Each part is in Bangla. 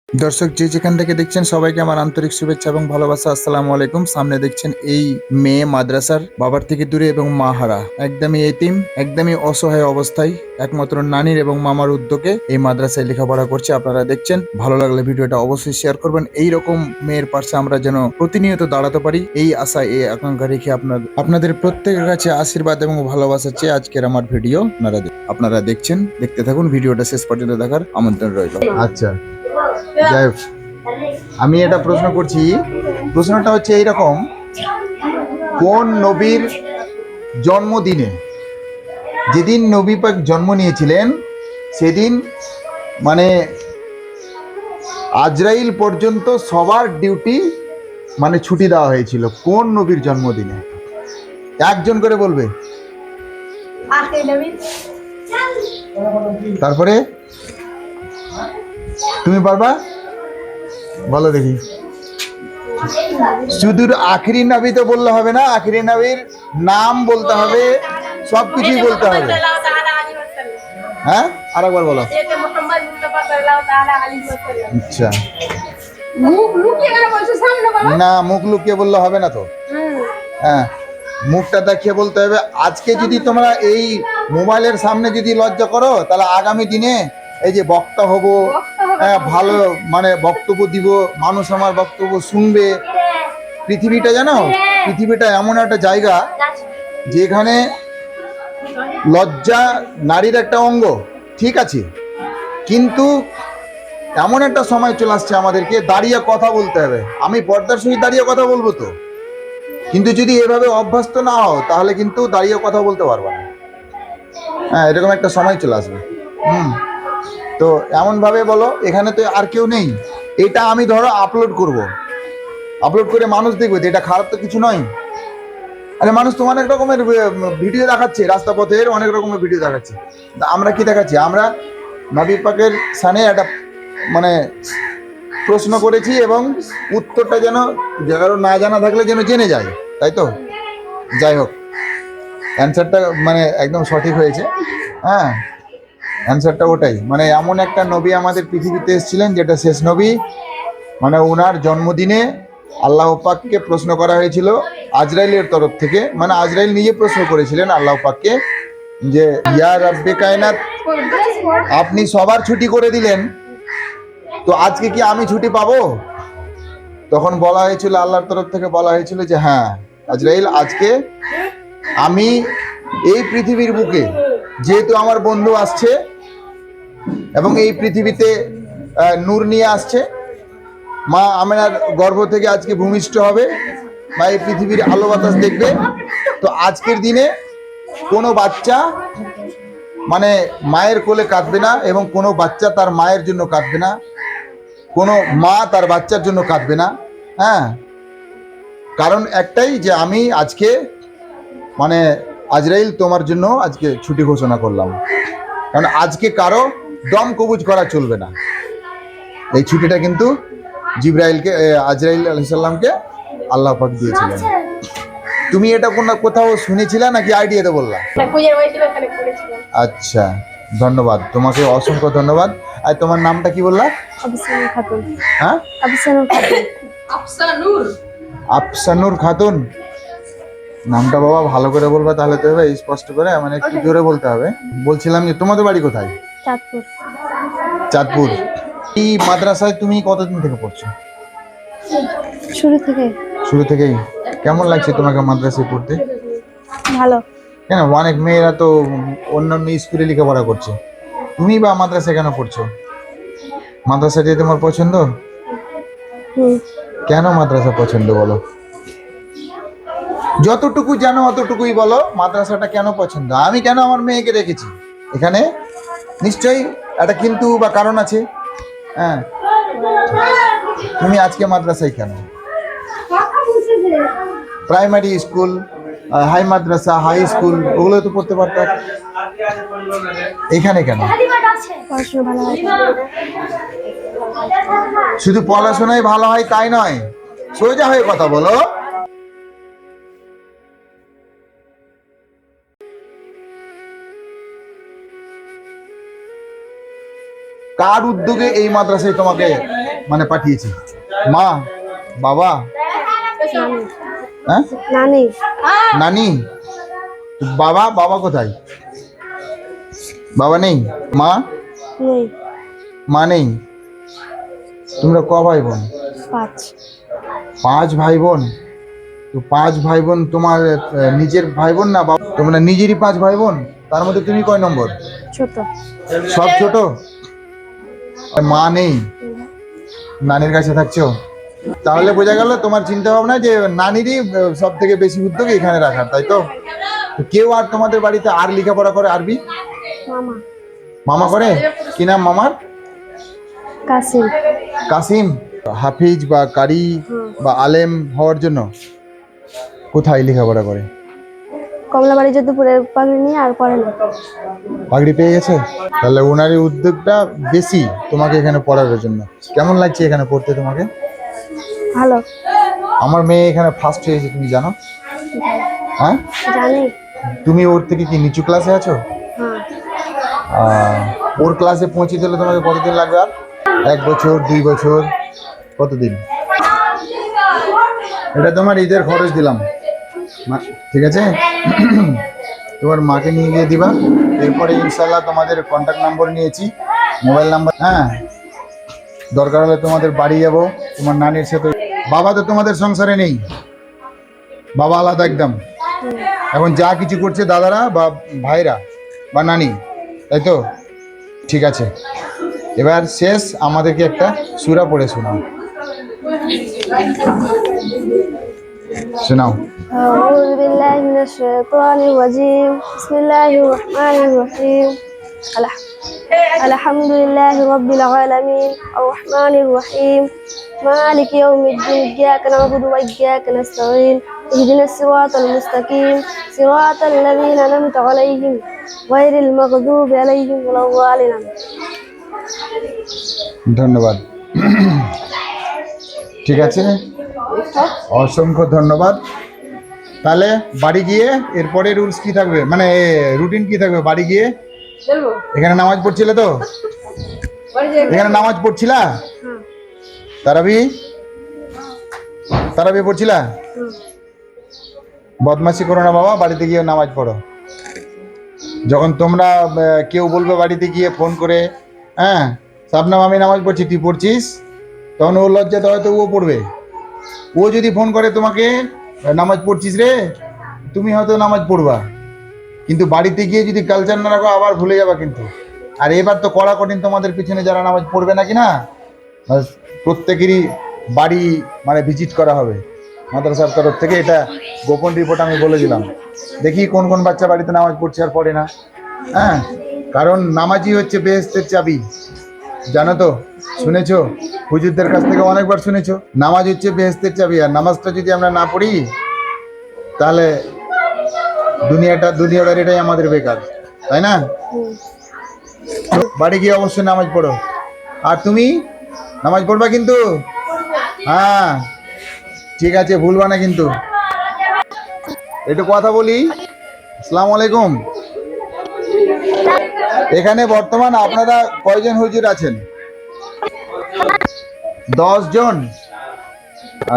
দর্শক যে যেখান থেকে দেখছেন সবাইকে আমার আন্তরিক শুভেচ্ছা এবং ভালোবাসা। আসসালামু আলাইকুম। সামনে দেখছেন এই মেয়ে মাদ্রাসার বাবার থেকে দূরে এবং মা হারা, একদমই এতিম, একদমই অসহায় অবস্থায় একমাত্র নানির এবং মামার উদ্যোগে এই মাদ্রাসায় লেখাপড়া করছে। আপনারা দেখছেন, ভালো লাগলে ভিডিওটা অবশ্যই শেয়ার করবেন। এই রকম মেয়ের পাশে আমরা যেন প্রতিনিয়ত দাঁড়াতে পারি, এই আশা এই আকাঙ্ক্ষা রেখে আপনাদের প্রত্যেকের কাছে আশীর্বাদ এবং ভালোবাসা চেয়ে আজকের আমার ভিডিও আপনারা দেখছেন। দেখতে থাকুন, ভিডিওটা শেষ পর্যন্ত দেখার আমন্ত্রণ রইল। আচ্ছা, যাই হোক, আমি এটা প্রশ্ন করছি। প্রশ্নটা হচ্ছে এইরকম: কোন নবীর জন্মদিনে, যেদিন নবী পাক জন্ম নিয়েছিলেন সেদিন মানে আজরাইল পর্যন্ত সবার ডিউটি মানে ছুটি দেওয়া হয়েছিল? কোন নবীর জন্মদিনে? একজন করে বলবে। তারপরে তুমি পারবা? বলো দেখি। শুধু আখেরি নবী তো বললে হবে না, আখেরি নবীর নাম বলতে হবে, সবকিছুই বলতে হবে। হ্যাঁ, আরেকবার বলো। আচ্ছা, না, মুখ লুকিয়ে বললে হবে না তো। হ্যাঁ, মুখটা দেখিয়ে বলতে হবে। আজকে যদি তোমরা এই মোবাইলের সামনে যদি লজ্জা করো, তাহলে আগামী দিনে এই যে বক্তা হব, ভালো মানে বক্তব্য দিব, মানুষ আমার বক্তব্য শুনবে। পৃথিবীটা জানো, পৃথিবীটা এমন একটা জায়গা যেখানে লজ্জা নারীর একটা অঙ্গ, ঠিক আছে, কিন্তু এমন একটা সময় চলে আসছে আমাদেরকে দাঁড়িয়ে কথা বলতে হবে। আমি পর্দার সহিত দাঁড়িয়ে কথা বলবো তো, কিন্তু যদি এভাবে অভ্যস্ত না হও তাহলে কিন্তু দাঁড়িয়ে কথা বলতে পারবে না। হ্যাঁ, এরকম একটা সময় চলে আসবে। তো এমন ভাবে বলো, এখানে তো আর কেউ নেই, এটা আমি ধরো আপলোড করব, আপলোড করে মানুষ দেখবে, এটা খারাপ তো কিছু নয়। আরে মানুষ তো অনেক রকমের ভিডিও দেখাচ্ছে, রাস্তা পথের অনেক রকমের ভিডিও দেখাচ্ছে। আমরা কি দেখাচ্ছি? আমরা নবী পাকের সানে একটা মানে প্রশ্ন করেছি এবং উত্তরটা যেন কারো না জানা থাকলে যেন জেনে যায়, তাই তো? যাই হোক, অ্যান্সারটা মানে একদম সঠিক হয়েছে। হ্যাঁ, অ্যান্সারটা ওটাই, মানে এমন একটা নবী আমাদের পৃথিবীতে এসেছিলেন যেটা শেষ নবী, মানে ওনার জন্মদিনে আল্লাহ পাককে প্রশ্ন করা হয়েছিল আজরাইলের তরফ থেকে। মানে আজরাইল নিজে প্রশ্ন করেছিলেন আল্লাহ পাককে যে ইয়া রাব্বে কায়নাত, আপনি সবার ছুটি করে দিলেন, তো আজকে কি আমি ছুটি পাবো? তখন বলা হয়েছিল, আল্লাহর তরফ থেকে বলা হয়েছিল যে হ্যাঁ আজরাইল, আজকে আমি এই পৃথিবীর বুকে, যেহেতু আমার বন্ধু আসছে এবং এই পৃথিবীতে নূর নিয়ে আসছে, মা আমেনার গর্ভ থেকে আজকে ভূমিষ্ঠ হবে বা এই পৃথিবীর আলো বাতাস দেখবে, তো আজকের দিনে কোনো বাচ্চা মানে মায়ের কোলে কাঁদবে না এবং কোনো বাচ্চা তার মায়ের জন্য কাঁদবে না, কোনো মা তার বাচ্চার জন্য কাঁদবে না। হ্যাঁ, কারণ একটাই, যে আমি আজকে মানে আজরাইল তোমার জন্য আজকে ছুটি ঘোষণা করলাম, কারণ আজকে কারো দম কবুজ করা চলবে না। এই ছুটিটা কিন্তু জিবরাইলকে, আজরাইল আলাইহিস সালামকে আল্লাহ পাক দিয়েছিলেন। তুমি এটা কোথাও শুনেছিলে নাকি আইডিয়াতে বললা? আচ্ছা, ধন্যবাদ তোমাকে, অসংখ্য ধন্যবাদ। আর তোমার নামটা কি বললা? আফসানুর খাতুন। হ্যাঁ, আফসানুর খাতুন। আফসানুর খাতুন নামটা বাবা ভালো করে বলবা, তাহলে তো স্পষ্ট করে, মানে একটু জোরে বলতে হবে। বলছিলাম যে তোমাদের বাড়ি কোথায়? চাঁদপুর। চাঁদপুর। এই মাদ্রাসায় তুমি কতদিন থেকে পড়ছো? শুরু থেকেই। কেমন লাগছে তোমাকে মাদ্রাসায় পড়তে? ভালো। কেন, অনেক মেয়েরা তো অন্যান্য স্কুলে লেখাপড়া করছে, তুমি বা মাদ্রাসায় কেন পড়ছো? মাদ্রাসাটি তোমার পছন্দ? কেন মাদ্রাসা পছন্দ বলো? যতটুকু জানো অতটুকুই বলো, মাদ্রাসাটা কেন পছন্দ? আমি কেন আমার মেয়েকে রেখেছি এখানে, নিশ্চয়ই একটা কিন্তু বা কারণ আছে। হ্যাঁ, তুমি আজকে মাদ্রাসায় কেন? প্রাইমারি স্কুল, হাই মাদ্রাসা, হাই স্কুল, ওগুলো তো পড়তে পারতে, এখানে কেন? শুধু পড়াশোনায় ভালো হয় তাই নয়, সোজা হয়ে কথা বলো। কার উদ্যোগে এই মাদ্রাসায় তোমাকে মানে পাঠিয়েছে। মা, বাবা, নানি। হ্যাঁ নানি। নানি, বাবা, বাবা কোথায়? বাবা নেই। মা, নেই। মা নেই। তোমরা ক ভাই বোন? 5। 5 ভাই বোন। তো 5 ভাই বোন তোমার নিজের ভাই বোন না? বাবা তোমরা নিজেরই 5 ভাই বোন, তার মধ্যে তুমি কয় নম্বর? ছোট। সব ছোট। আর মা নেই, নানির কাছে থাকছো। তাহলে বোঝা গেল তোমার চিন্তা ভাবনা যে নানিরই সব থেকে বেশি উদ্যোগ এখানে রাখার, তাই তো? তো কেউ আর তোমাদের বাড়িতে আর লেখাপড়া করে আরবি? মামা। মামা করে। কি নাম মামার? কাসিম। কাসিম। হাফিজ বা কারি বা আলেম হওয়ার জন্য কোথায় লেখাপড়া করে? কমলাবাড়ি যদুপুরের পাগড়ি নিয়ে আর পড়ে না। পাগড়ি পেয়ে গেছে। তাহলে ওনারই উদ্যোগটা বেশি তোমাকে এখানে পড়ার জন্য। কেমন লাগছে এখানে পড়তে তোমাকে? ভালো। আমার মেয়ে এখানে ফার্স্ট হয়েছে, তুমি জানো? হ্যাঁ জানি। তুমি ওর থেকে কি নিচু ক্লাসে আছো? হ্যাঁ। ওর ক্লাসে পৌঁছে দিলে তোমাকে কতদিন লাগবে? আর 1 বছর, 2 বছর, কতদিন? এটা তোমার ঈদের খরচ দিলাম, ঠিক আছে? তোমার মাকে নিয়ে গিয়ে দিবা। এরপরে ইনশাল্লাহ তোমাদের কন্ট্যাক্ট নম্বর নিয়েছি, মোবাইল নাম্বার। হ্যাঁ, দরকার হলে তোমাদের বাড়ি যাব, তোমার নানির সাথে। বাবা তো তোমাদের সংসারে নেই, বাবা আলাদা একদম। এখন যা কিছু করছে দাদারা বা ভাইরা বা নানি, তাই তো? ঠিক আছে, এবার শেষ, আমাদেরকে একটা সূরা পড়ে শোনাও। শোনাও। أعوذ بالله من الشيطان الرجيم بسم الله الرحمن الرحيم الحمد لله رب العالمين الرحمن الرحيم مالك يوم الدين إياك نعبد وإياك نستعين اهدنا الصراط المستقيم صراط الذين أنعمت عليهم غير المغضوب عليهم ولا الضالين। ধন্যবাদ। ঠিক আছে, অসংখ্য ধন্যবাদ। তাহলে বাড়ি গিয়ে এরপরে রুলস কি থাকবে, মানে রুটিন কি থাকবে? বাড়ি গিয়ে এখানে নামাজ পড়ছিলে তো? এখানে নামাজ পড়ছিলা? তারাবি তারাবি পড়ছিলা? বদমাশি করো না বাবা, বাড়িতে গিয়ে নামাজ পড়ো। যখন তোমরা কেউ বলবে বাড়িতে গিয়ে ফোন করে, হ্যাঁ শাবনাম আমি নামাজ পড়ছি, তুই পড়ছিস, তখন ও লজ্জাতে হয়তো ও পড়বে। ও যদি ফোন করে তোমাকে, নামাজ পড়ছিস রে, তুমি হয়তো নামাজ পড়বা, কিন্তু বাড়িতে গিয়ে যদি কালচার না রাখো আবার ভুলে যাবা কিন্তু। আর এবার তো কড়া কঠিন তোমাদের পিছনে যারা নামাজ পড়বে নাকি না, প্রত্যেকেরই বাড়ি মানে ভিজিট করা হবে মাদ্রাসার তরফ থেকে। এটা গোপন রিপোর্ট আমি বলে দিলাম। দেখি কোন কোন বাচ্চা বাড়িতে নামাজ পড়ছে আর পড়ে না। হ্যাঁ, কারণ নামাজই হচ্ছে বেহেশতের চাবি, জানো তো? শুনেছো? হুজুরদের কাছ থেকে অনেকবার শুনেছো, নামাজ হচ্ছে বেহেশতের চাবি। আর নামাজটা যদি আমরা না পড়ি তাহলে দুনিয়াদারিটাই আমাদের বেকার, তাই না? বাড়ি গিয়ে অবশ্যই নামাজ পড়ো। আর তুমি নামাজ পড়বা কিন্তু। হ্যাঁ ঠিক আছে, ভুলবা না কিন্তু। একটু কথা বলি। আসসালামু আলাইকুম। এখানে বর্তমান আপনারা কয়জন হুজুর আছেন? 10 জন।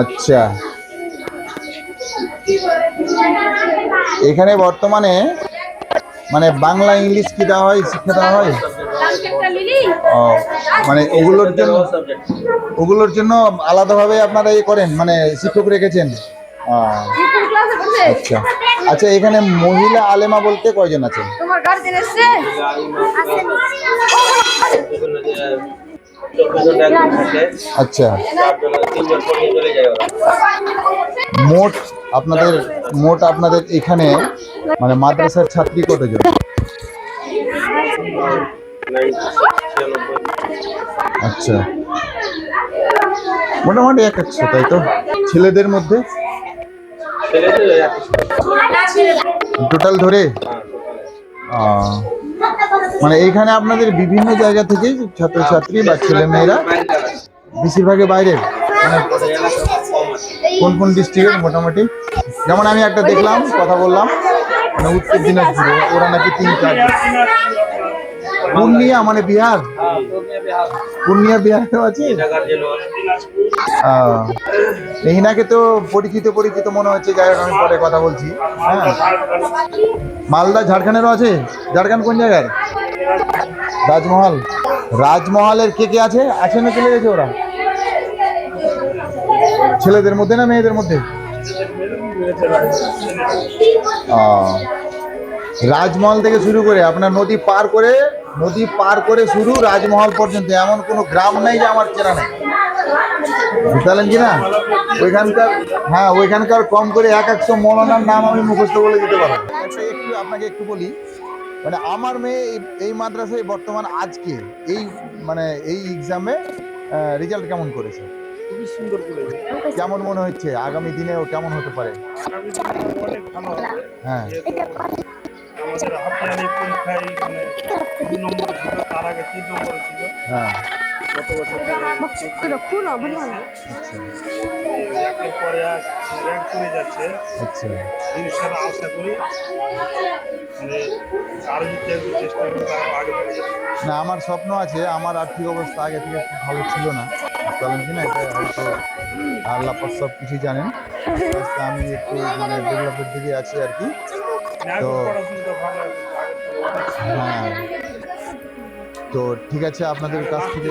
আচ্ছা, এখানে বর্তমানে মানে বাংলা ইংলিশ কি দেওয়া হয়, শিক্ষা দেওয়া হয়? ও, মানে ওগুলোর জন্য আলাদাভাবে আপনারা ইয়ে করেন, মানে শিক্ষক রেখেছেন? আচ্ছা আচ্ছা, এখানে মহিলা আলেমা বলতে কয়জন আছেন? আচ্ছা, মোট আপনাদের এখানে মানে মাদ্রাসার ছাত্রী কতজন? আচ্ছা, মোটামুটি 100, তাই তো? ছেলেদের মধ্যে টোটাল ধরে? মানে এইখানে আপনাদের বিভিন্ন জায়গা থেকে ছাত্রছাত্রী বা ছেলে মেয়েরা বেশিরভাগই বাইরের? মানে কোন কোন ডিস্ট্রিক্টের মোটামুটি? যেমন আমি একটা দেখলাম, কথা বললাম, মানে উত্তর দিনাজপুরে ওরা নাকি 3-4। পূর্ণিয়া মানে বিহার? পূর্ণিয়া বিহারেও আছে। এহিনাকে তো পরিচিত পরিচিত মনে হচ্ছে, যাই হোক আমি পরে কথা বলছি। হ্যাঁ, মালদা ঝাড়খণ্ডেরও আছে। ঝাড়খণ্ড কোন জায়গার? রাজমহল। রাজমহলের কে কে আছে? আছে না চলে গেছে ওরা? ছেলেদের মধ্যে না মেয়েদের মধ্যে? রাজমহল থেকে শুরু করে আপনার নদী পার করে শুরু রাজমহল পর্যন্ত এমন কোনো গ্রাম নেই যে আমার চেনা নেই, বুঝতে পারলেন কি না? ওইখানকার, হ্যাঁ ওইখানকার কম করে 100 মৌলানার নাম আমি মুখস্থ বলে দিতে পারবো। আচ্ছা, আপনাকে একটু বলি, মানে আমার মেয়ে এই মাদ্রাসায় বর্তমান আজকে এই মানে এই এক্সামে রেজাল্ট কেমন করেছে? খুবই সুন্দর করেছে। কেমন মনে হচ্ছে আগামী দিনেও কেমন হতে পারে? আগামী দিনে অনেক ভালো হবে। হ্যাঁ, আমাদের হাতিয়ানি পরীক্ষায় মানে 2 নম্বর ছিল, তার আগে 3 নম্বর ছিল। হ্যাঁ, গত বছর একের পরে এক র্যাঙ্ক করে যাচ্ছে। আচ্ছা ইনশাআল্লাহ আশা করি মানে আরো যদি একটু চেষ্টা করি আরো আগে বেড়ে যাবে। না, আমার স্বপ্ন আছে। আমার আর্থিক অবস্থা আগে থেকে খুব ভালো ছিল না, বুঝতে কি না? এটা হয়তো আল্লাহ পাক সব কিছুই জানেন। আজকে আমি একটু মানে ডেভেলপের দিকে আছি আর কি। তো পড়াশোনাটা ভালো আছে, আগের থেকে অনেক হ্যাঁ, তো ঠিক আছে, আপনাদের কাছ থেকে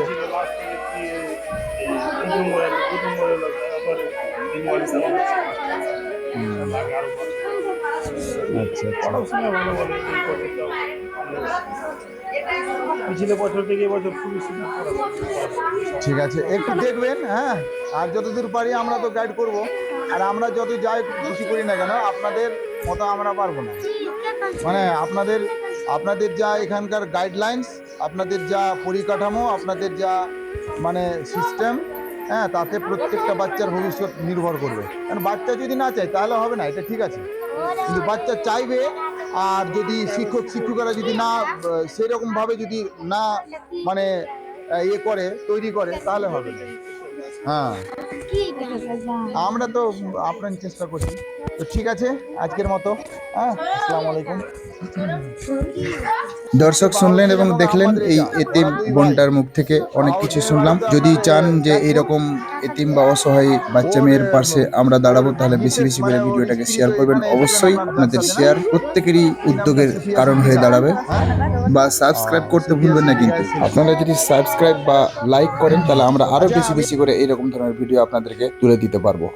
আচ্ছা আচ্ছা পিছলে বছর থেকে এবছর খুবই সুন্দর ঠিক আছে, একটু দেখবেন। হ্যাঁ, আর যতদূর পারি আমরা তো গাইড করব। আর আমরা যত যাই খুশি করি না কেন, আপনাদের মতো আমরা পারবো না। মানে আপনাদের যা এখানকার গাইডলাইন্স, আপনাদের যা পরিকাঠামো, আপনাদের যা মানে সিস্টেম, হ্যাঁ, তাতে প্রত্যেকটা বাচ্চার ভবিষ্যৎ নির্ভর করবে। কারণ বাচ্চা যদি না চায় তাহলে হবে না, এটা ঠিক আছে। কিন্তু বাচ্চা চাইবে, আর যদি শিক্ষকরা যদি না সেরকমভাবে যদি না মানে তৈরি করে তাহলে হবে না। হ্যাঁ, আমরা তো আপ্রাণ চেষ্টা করছি। তো ঠিক আছে, আজকের মতো হ্যাঁ, আসসালামু আলাইকুম। দর্শক শুনলেন এবং দেখলেন এই এতিম বোনটার মুখ থেকে অনেক কিছু শুনলাম। যদি চান যে এরকম এতিম বা অসহায় বাচ্চা মেয়ের পাশে আমরা দাঁড়াবো, তাহলে বেশি বেশি করে ভিডিওটাকে শেয়ার করবেন। অবশ্যই আপনাদের শেয়ার প্রত্যেকেরই উদ্যোগের কারণ হয়ে দাঁড়াবে। বা সাবস্ক্রাইব করতে ভুলবেন না, কিন্তু আপনারা যদি সাবস্ক্রাইব বা লাইক করেন তাহলে আমরা আরো বেশি বেশি করে এরকম ধরনের ভিডিও আপনাদেরকে তুলে দিতে পারবো।